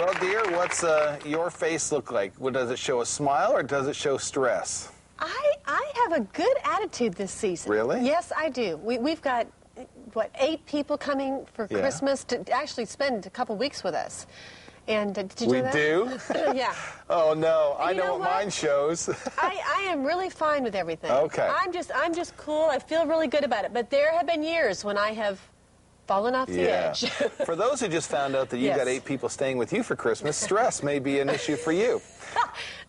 Well, dear, what's your face look like? What, does it show a smile or does it show stress? I have a good attitude this season. Really? Yes, I do. We've got, what, 8 people coming for Christmas to actually spend a couple weeks with us. And did you know that? We do? Yeah. Oh, no. I You know what mine shows. I am really fine with everything. Okay. I'm just cool. I feel really good about it. But there have been years when I have fallen off the edge. For those who just found out that you've got 8 people staying with you for Christmas, stress may be an issue for you.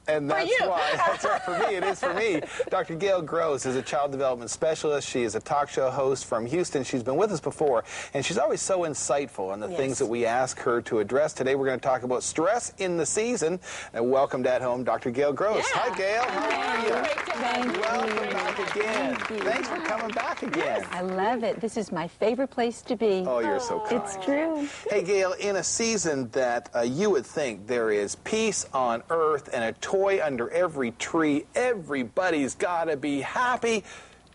And that's why, that's right, for me, it is for me. Dr. Gail Gross is a child development specialist. She is a talk show host from Houston. She's been with us before, and she's always so insightful on the things that we ask her to address. Today we're going to talk about stress in the season. And welcomed at home, Dr. Gail Gross. Hi, Gail. How are you? Great to have you. Welcome back again. Thanks for coming back again. I love it. This is my favorite place to be. Oh, you're so kind. It's true. Hey, Gail, in a season that you would think there is peace on earth and a toy under every tree, everybody's got to be happy,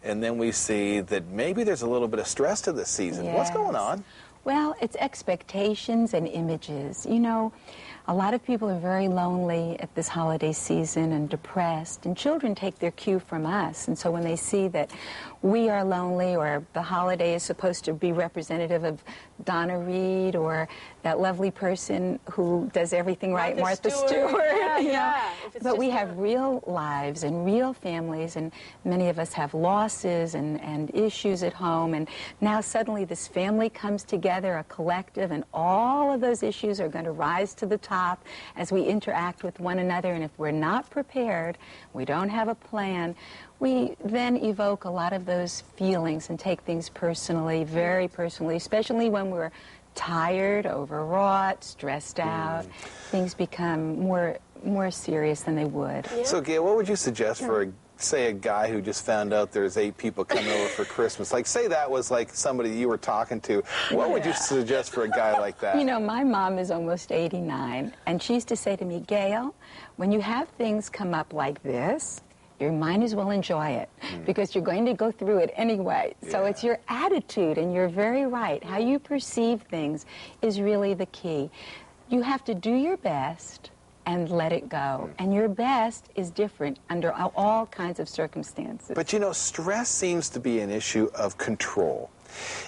and then we see that maybe there's a little bit of stress to this season. Yes. What's going on? Well, it's expectations and images. You know, a lot of people are very lonely at this holiday season and depressed, and children take their cue from us. And so when they see that we are lonely, or the holiday is supposed to be representative of Donna Reed or that lovely person who does everything right, Martha Stewart. But we have real lives and real families, and many of us have losses and issues at home, and now suddenly this family comes together, a collective, and all of those issues are going to rise to the top as we interact with one another. And if we're not prepared, we don't have a plan, we then evoke a lot of those feelings and take things personally, very personally, especially when we're tired, overwrought, stressed out. Things become more serious than they would. So, Gail, what would you suggest for, say, a guy who just found out there's 8 people coming over for Christmas? Like, say that was like somebody you were talking to. What would you suggest for a guy like that? You know, my mom is almost 89, and she used to say to me, Gail, when you have things come up like this, you might as well enjoy it, because you're going to go through it anyway. So it's your attitude, and you're very right. How you perceive things is really the key. You have to do your best and let it go. And your best is different under all kinds of circumstances. But you know, stress seems to be an issue of control.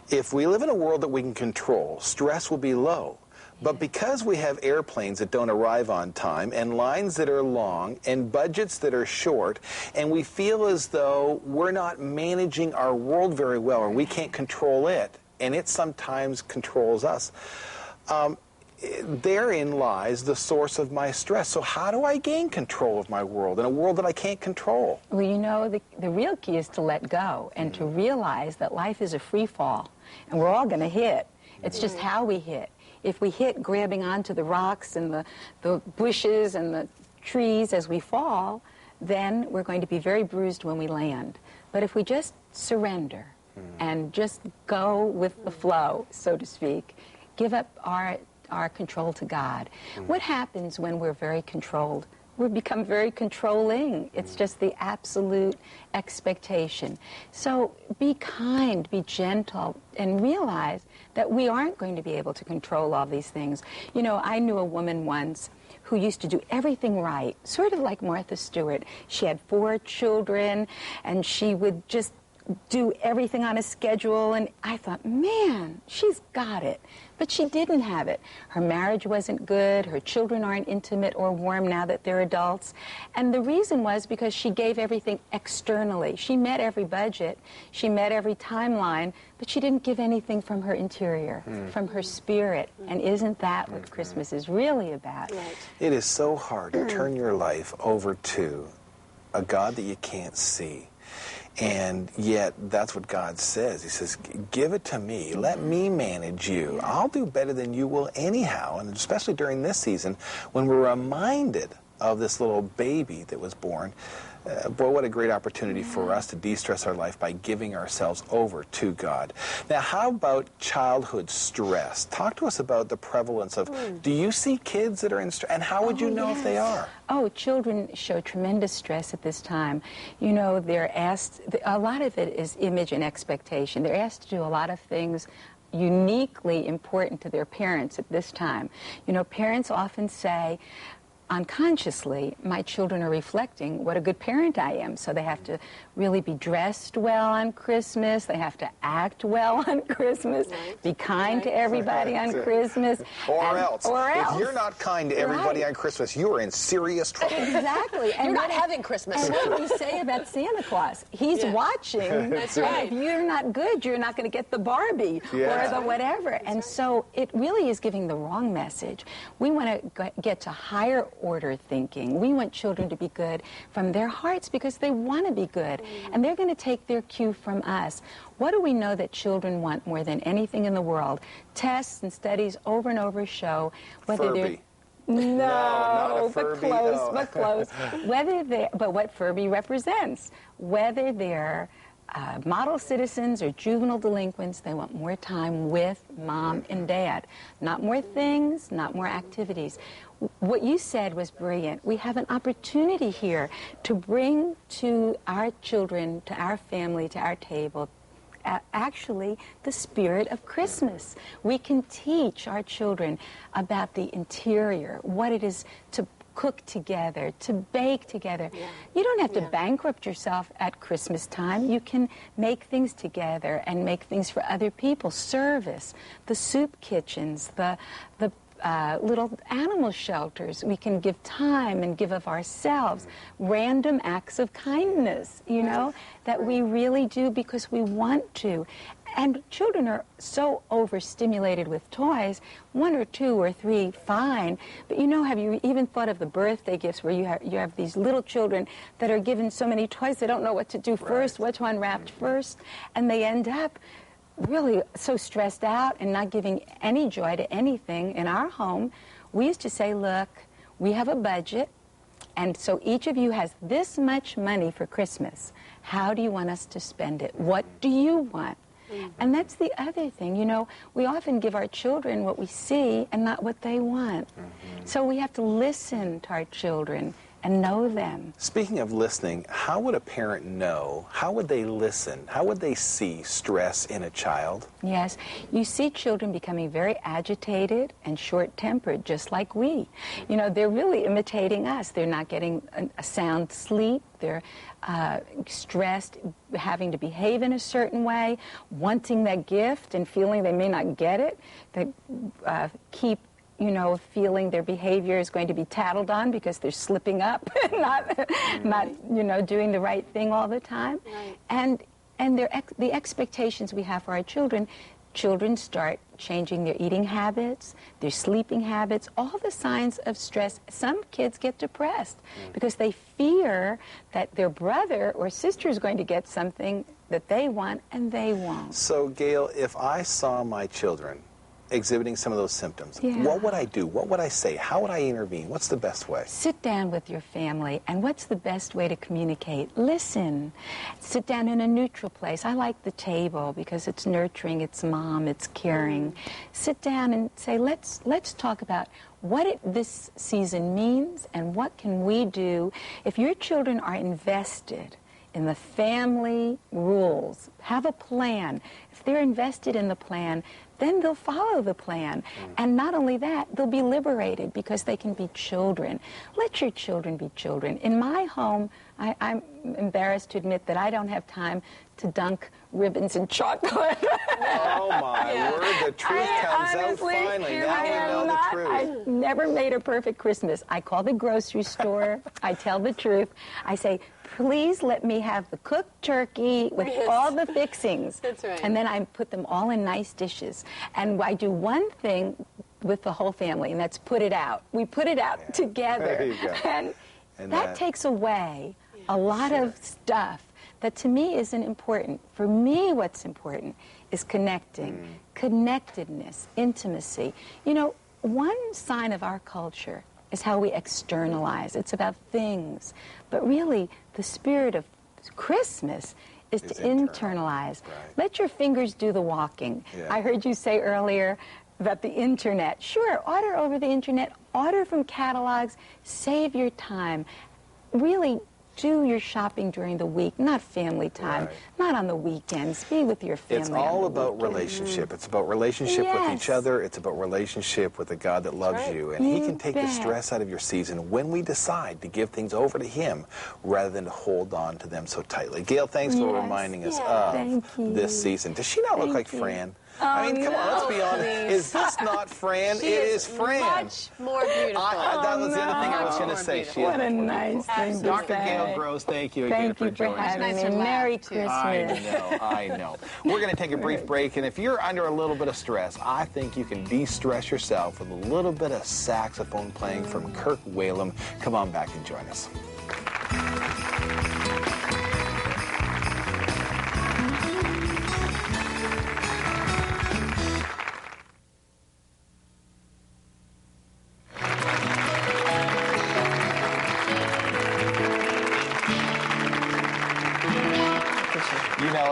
If we live in a world that we can control, stress will be low. But because we have airplanes that don't arrive on time, and lines that are long, and budgets that are short, and we feel as though we're not managing our world very well, or we can't control it, and it sometimes controls us, therein lies the source of my stress. So how do I gain control of my world in a world that I can't control? Well, you know, the real key is to let go and to realize that life is a free fall, and we're all going to hit. It's just how we hit. If we hit grabbing onto the rocks and the bushes and the trees as we fall, then we're going to be very bruised when we land. But if we just surrender and just go with the flow, so to speak, give up our control to God. What happens when we're very controlled? We become very controlling. It's just the absolute expectation. So be kind, be gentle, and realize that we aren't going to be able to control all these things. You know, I knew a woman once who used to do everything right, sort of like Martha Stewart. She had 4 children, and she would just do everything on a schedule, and I thought, man, she's got it. But she didn't have it. Her marriage wasn't good. Her children aren't intimate or warm now that they're adults. And the reason was because she gave everything externally. She met every budget. She met every timeline, but she didn't give anything from her interior, from her spirit. And isn't that what Christmas is really about? Right. It is so hard to turn your life over to a God that you can't see. And yet, that's what God says. He says, give it to me. Let me manage you. I'll do better than you will anyhow. And especially during this season, when we're reminded of this little baby that was born, boy, what a great opportunity for us to de-stress our life by giving ourselves over to God. Now, how about childhood stress? Talk to us about the prevalence of, do you see kids that are in stress, and how would you know if they are? Oh, children show tremendous stress at this time. You know, they're asked, a lot of it is image and expectation. They're asked to do a lot of things uniquely important to their parents at this time. You know, parents often say, unconsciously, my children are reflecting what a good parent I am. So they have to really be dressed well on Christmas. They have to act well on Christmas. Be kind to everybody on Christmas. Or else. If you're not kind to everybody on Christmas, you are in serious trouble. Exactly. And you're not having Christmas. And what do we say about Santa Claus? He's watching. That's right. If you're not good, you're not going to get the Barbie or the whatever. And so it really is giving the wrong message. We want to get to higher order thinking. We want children to be good from their hearts because they want to be good. And they're going to take their cue from us. What do we know that children want more than anything in the world? Tests and studies over and over show whether Furby. No, not a but Furby. close, Oh. but close. But what Furby represents, whether they're model citizens or juvenile delinquents, they want more time with mom and dad. Not more things, not more activities. What you said was brilliant. We have an opportunity here to bring to our children, to our family, to our table, actually the spirit of Christmas. We can teach our children about the interior, what it is to cook together, to bake together. You don't have to bankrupt yourself at Christmas time. You can make things together and make things for other people. Service, the soup kitchens, the little animal shelters. We can give time and give of ourselves. Random acts of kindness, you know, that we really do because we want to. And children are so overstimulated with toys, 1 or 2 or 3, fine. But you know, have you even thought of the birthday gifts where you have these little children that are given so many toys, they don't know what to do first, what to unwrap first, and they end up really so stressed out and not giving any joy to anything. In our home, we used to say, look, we have a budget, and so each of you has this much money for Christmas. How do you want us to spend it? What do you want? And that's the other thing, you know, we often give our children what we see and not what they want. So we have to listen to our children and know them. Speaking of listening, how would a parent know, how would they listen, how would they see stress in a child? Yes, you see children becoming very agitated and short-tempered, just like we. You know, they're really imitating us. They're not getting a sound sleep. They're stressed, having to behave in a certain way, wanting that gift and feeling they may not get it. They keep, you know, feeling their behavior is going to be tattled on because they're slipping up and not, you know, doing the right thing all the time. And the expectations we have for our children start changing their eating habits, their sleeping habits, all the signs of stress. Some kids get depressed because they fear that their brother or sister is going to get something that they want and they won't. So, Gail, if I saw my children exhibiting some of those symptoms, what would I do? What would I say? How would I intervene? What's the best way? Sit down with your family, and what's the best way to communicate? Listen. Sit down in a neutral place. I like the table because it's nurturing, it's mom, it's caring. Sit down and say, let's talk about what this season means and what can we do. If your children are invested in the family rules, have a plan. If they're invested in the plan, then they'll follow the plan. And not only that, they'll be liberated because they can be children. Let your children be children. In my home, I'm embarrassed to admit that I don't have time to dunk ribbons in chocolate. Oh, my word, the truth comes out finally. Now we know the truth. I never made a perfect Christmas. I call the grocery store. I tell the truth. I say, please let me have the cooked turkey with all the fixings. That's right. And then I put them all in nice dishes. And I do one thing with the whole family, and that's put it out. We put it out together. There you go. And that takes away a lot of stuff that to me isn't important. For me, what's important is connecting, connectedness, intimacy. You know, one sign of our culture is how we externalize. It's about things. But really, the spirit of Christmas is to internalize. Let your fingers do the walking. I heard you say earlier about the internet. Sure, order over the internet, order from catalogs, save your time. Really Do your shopping during the week, not family time, not on the weekends. Be with your family. It's all about relationship. It's about relationship with each other. It's about relationship with the God that loves you. And He can take the stress out of your season when we decide to give things over to Him rather than to hold on to them so tightly. Gail, thanks for reminding us of this season. Does she not look like Fran? I mean, come on, let's be honest. Is this not Fran? It is Fran. Much more beautiful. That was the other thing I was going to say. What a nice thing to say. Dr. Gail Gross, thank you again for joining us. Thank you for having me. Merry Christmas. I know. We're going to take a brief break, and if you're under a little bit of stress, I think you can de-stress yourself with a little bit of saxophone playing from Kirk Whalum. Come on back and join us.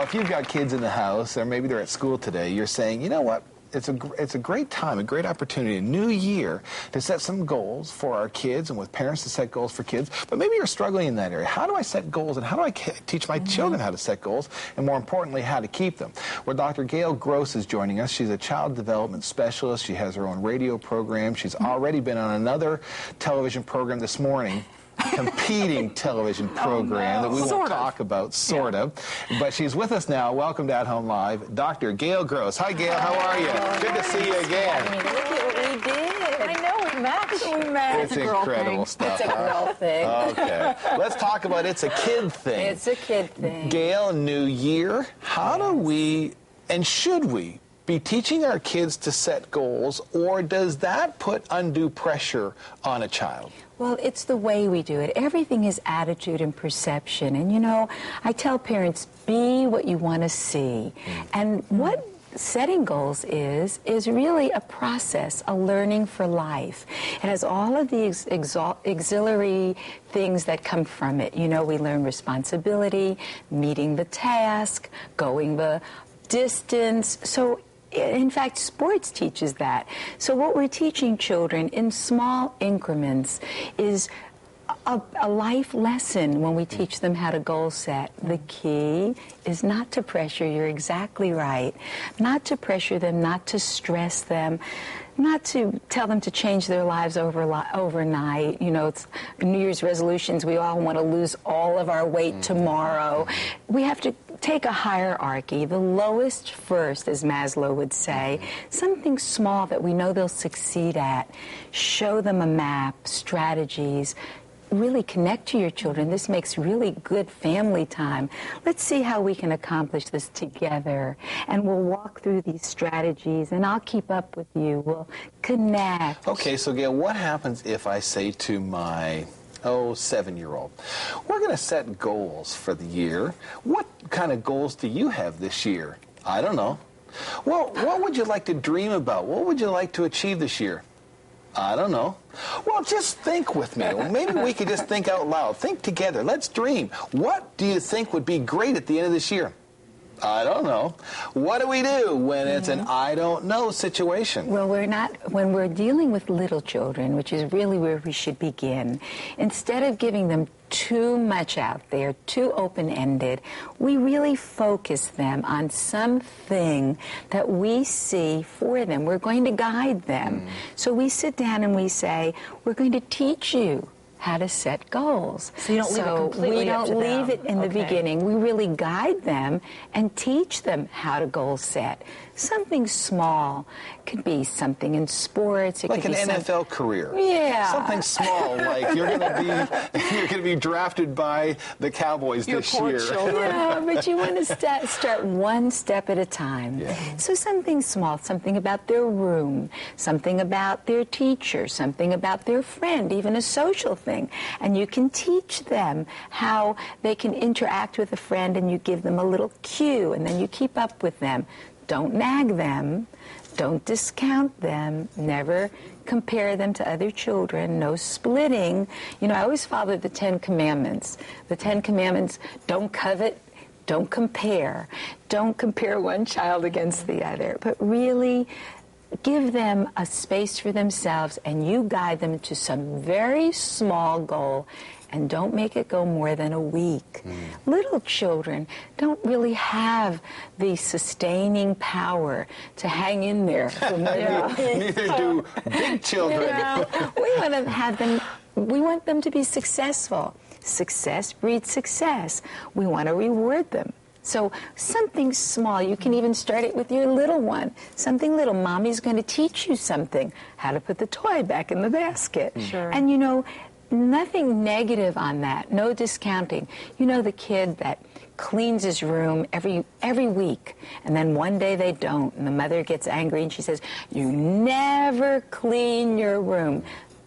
If you've got kids in the house, or maybe they're at school today, you're saying, you know what, it's a great time, a great opportunity, a new year to set some goals for our kids and with parents to set goals for kids. But maybe you're struggling in that area. How do I set goals, and how do I teach my children how to set goals, and more importantly, how to keep them? Well, Dr. Gail Gross is joining us. She's a child development specialist. She has her own radio program. She's already been on another television program this morning. Competing television program that we won't talk about, sort of. But she's with us now. Welcome to At Home Live, Dr. Gail Gross. Hi, Gail. How are you? Good to see you again. Look at what we did. I know, we matched. It's incredible stuff. It's a girl thing. Okay. Let's talk about it's a kid thing. It's a kid thing. Gail, New Year. How do we, and should we, be teaching our kids to set goals, or does that put undue pressure on a child? Well, it's the way we do it. Everything is attitude and perception. And, you know, I tell parents, be what you want to see. And what setting goals is really a process, a learning for life. It has all of the auxiliary things that come from it. You know, we learn responsibility, meeting the task, going the distance. So in fact, sports teaches that. So what we're teaching children in small increments is a life lesson when we teach them how to goal set. The key is not to pressure, you're exactly right, not to pressure them, not to stress them, not to tell them to change their lives overnight. You know, it's New Year's resolutions. We all want to lose all of our weight tomorrow. We have to take a hierarchy, the lowest first, as Maslow would say, something small that we know they'll succeed at. Show them a map, strategies. Really connect to your children. This makes really good family time. Let's see how we can accomplish this together. And we'll walk through these strategies, and I'll keep up with you. We'll connect. Okay, so Gail, what happens if I say to my 7-year-old, we're going to set goals for the year. What kind of goals do you have this year? I don't know. Well, what would you like to dream about? What would you like to achieve this year? I don't know. Well, just think with me. Well, maybe we could just think out loud. Think together. Let's dream. What do you think would be great at the end of this year? I don't know. What do we do when it's an I don't know situation? Well, when we're dealing with little children, which is really where we should begin, instead of giving them too much out there, too open-ended, we really focus them on something that we see for them. We're going to guide them. So we sit down and we say, we're going to teach you how to set goals. So you don't leave it completely we don't up to leave them. it in the beginning. We really guide them and teach them how to goal set. Something small. Could be something in sports. It like could an be NFL career. Yeah. Something small, like you're gonna be drafted by the Cowboys this year. Yeah, but you want to start one step at a time. Yeah. So something small, something about their room, something about their teacher, something about their friend, even a social thing. And you can teach them how they can interact with a friend, and you give them a little cue, and then you keep up with them. Don't nag them. Don't discount them. Never compare them to other children. No splitting. You know, I always follow the 10 Commandments. The 10 Commandments: don't covet, don't compare. Don't compare one child against the other. But really give them a space for themselves, and you guide them to some very small goal, and don't make it go more than a week. Little children don't really have the sustaining power to hang in there for more than a week. Neither do big children. You know, we want them to be successful. Success breeds success. We want to reward them. So something small, you can even start it with your little one. Something little. Mommy's going to teach you something, how to put the toy back in the basket. Sure. And you know, nothing negative on that, no discounting. You know the kid that cleans his room every week, and then one day they don't, and the mother gets angry and she says, "You never clean your room."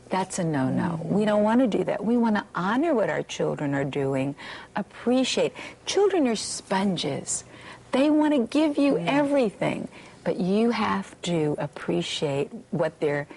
That's a no-no. We don't want to do that. We want to honor what our children are doing, appreciate. Children are sponges. They want to give you everything, but you have to appreciate what they're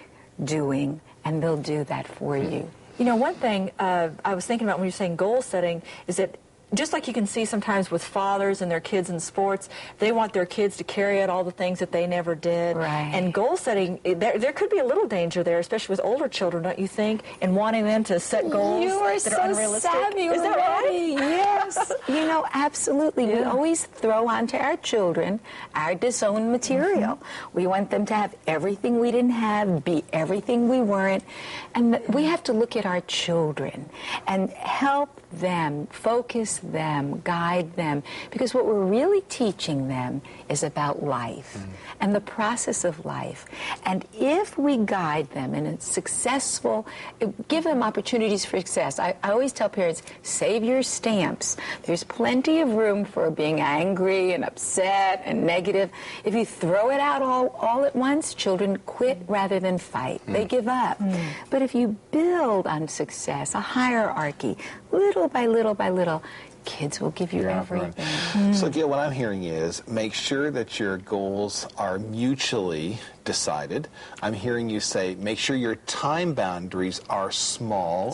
doing, and they'll do that for you. You know, one thing I was thinking about when you're saying goal setting is that just like you can see sometimes with fathers and their kids in sports, they want their kids to carry out all the things that they never did. Right. And goal setting, there could be a little danger there, especially with older children, don't you think, in wanting them to set goals You are that so are unrealistic? savvy Is that already. right? Yes. You know, absolutely. We always throw onto our children our disowned material. We want them to have everything we didn't have, be everything we weren't. And we have to look at our children and help them, focus them, guide them, because what we're really teaching them is about life and the process of life. And if we guide them in a successful, give them opportunities for success. I always tell parents, save your stamps. There's plenty of room for being angry and upset and negative. If you throw it out all at once, children quit rather than fight. They give up. But if you build on success, a hierarchy, little by little by little, kids will give you everything. So, Gail, what I'm hearing is make sure that your goals are mutually decided. I'm hearing you say make sure your time boundaries are small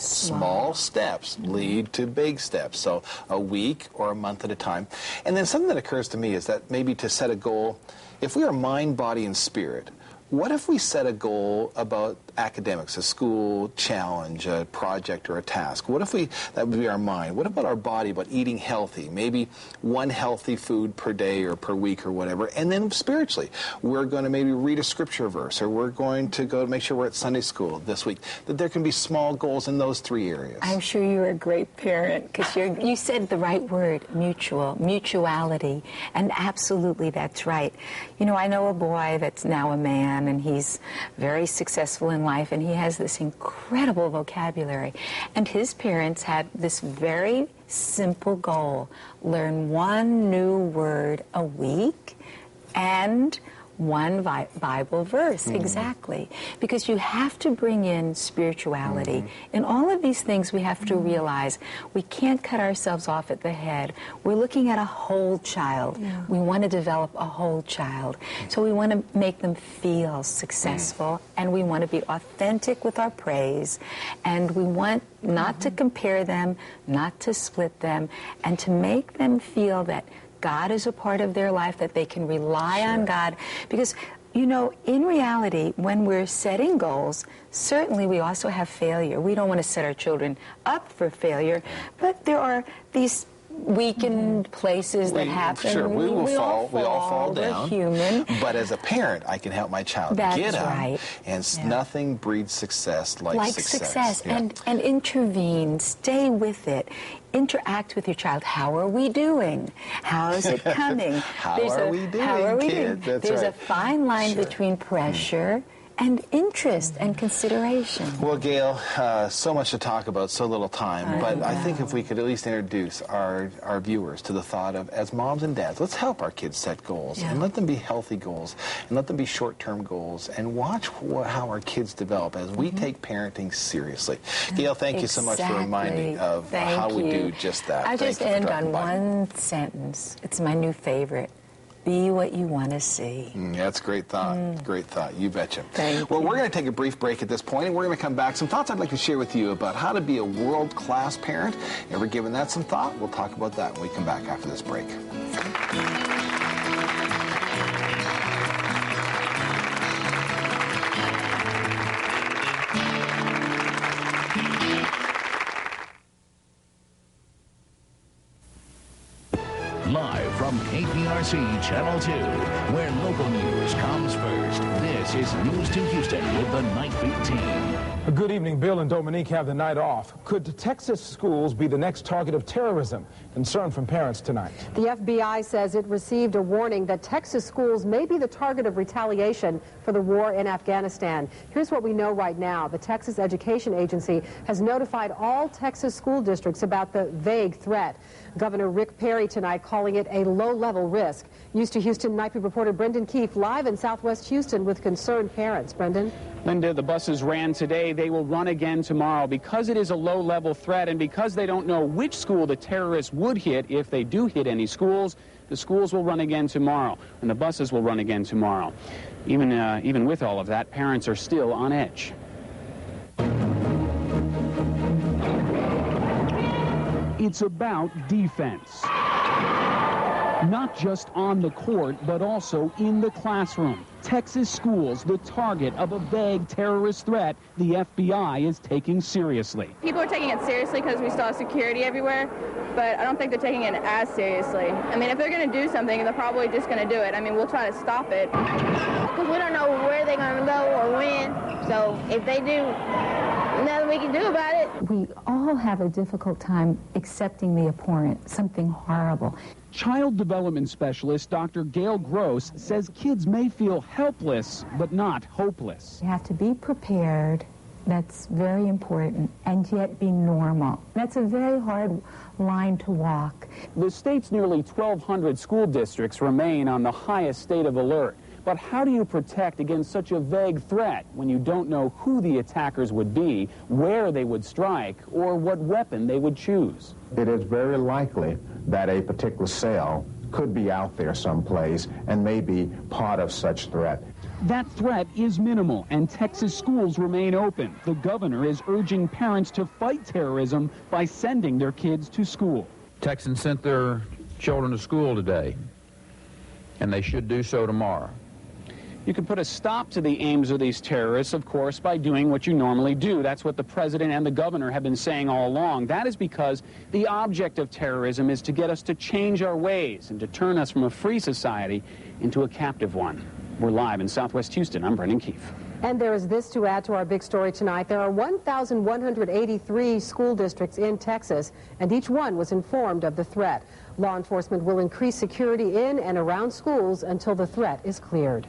steps lead to big steps. So a week or a month at a time. And then something that occurs to me is that maybe to set a goal, if we are mind, body, and spirit, what if we set a goal about academics, a school challenge, a project, or a task? What if that would be our mind? What about our body, about eating healthy? Maybe one healthy food per day or per week or whatever. And then spiritually, we're going to maybe read a scripture verse, or we're going to go make sure we're at Sunday school this week. That there can be small goals in those three areas. I'm sure you're a great parent because you said the right word, mutuality. And absolutely, that's right. You know, I know a boy that's now a man, and he's very successful in life, and he has this incredible vocabulary. And his parents had this very simple goal: learn one new word a week and one Bible verse. Exactly. Because you have to bring in spirituality. In all of these things, we have to realize we can't cut ourselves off at the head. We're looking at a whole child. We want to develop a whole child. So we want to make them feel successful, and we want to be authentic with our praise, and we want not to compare them, not to split them, and to make them feel that God is a part of their life, that they can rely on God. Because, you know, in reality, when we're setting goals, certainly we also have failure. We don't want to set our children up for failure, but there are these weakened places that happen. Sure, we all fall down. We're human. But as a parent, I can help my child get up. Right. And nothing breeds success like success. Yeah. And intervene, stay with it. Interact with your child. How are we doing? How is it coming? How are we doing, kid? There's a fine line between pressure and interest and consideration. Well, Gail, so much to talk about, so little time. But I think if we could at least introduce our viewers to the thought of, as moms and dads, let's help our kids set goals and let them be healthy goals and let them be short-term goals and watch how our kids develop as we take parenting seriously. Gail, thank you so much for reminding of how we do just that. I just end on one sentence. It's my new favorite. Be what you want to see. That's a great thought. Great thought. You betcha. Well, we're going to take a brief break at this point, and we're going to come back. Some thoughts I'd like to share with you about how to be a world-class parent. Ever given that some thought? We'll talk about that when we come back after this break. WNC Channel 2, where local news comes first. This is News to Houston with the Night Beat team. Good evening. Bill and Dominique have the night off. Could Texas schools be the next target of terrorism? Concern from parents tonight. The FBI says it received a warning that Texas schools may be the target of retaliation for the war in Afghanistan. Here's what we know right now. The Texas Education Agency has notified all Texas school districts about the vague threat. Governor Rick Perry tonight calling it a low-level risk. News to Houston Night Beat reporter Brendan Keefe live in Southwest Houston with concerned parents. Brendan? Linda, the buses ran today. They will run again tomorrow. Because it is a low-level threat and because they don't know which school the terrorists would hit if they do hit any schools, the schools will run again tomorrow and the buses will run again tomorrow. Even with all of that, parents are still on edge. It's about defense. Not just on the court, but also in the classroom. Texas schools, the target of a vague terrorist threat the FBI is taking seriously. People are taking it seriously because we still have security everywhere, but I don't think they're taking it as seriously. I mean, if they're going to do something, they're probably just going to do it. I mean, we'll try to stop it. Because we don't know where they're going to go or when, so if they do, nothing we can do about it. We all have a difficult time accepting the abhorrent, something horrible. Child development specialist Dr. Gail Gross says kids may feel helpless, but not hopeless. You have to be prepared. That's very important, and yet be normal. That's a very hard line to walk. The state's nearly 1,200 school districts remain on the highest state of alert. But how do you protect against such a vague threat when you don't know who the attackers would be, where they would strike, or what weapon they would choose? It is very likely that a particular cell could be out there someplace and may be part of such threat. That threat is minimal, and Texas schools remain open. The governor is urging parents to fight terrorism by sending their kids to school. Texans sent their children to school today, and they should do so tomorrow. You can put a stop to the aims of these terrorists, of course, by doing what you normally do. That's what the president and the governor have been saying all along. That is because the object of terrorism is to get us to change our ways and to turn us from a free society into a captive one. We're live in Southwest Houston. I'm Brendan Keefe. And there is this to add to our big story tonight. There are 1,183 school districts in Texas, and each one was informed of the threat. Law enforcement will increase security in and around schools until the threat is cleared.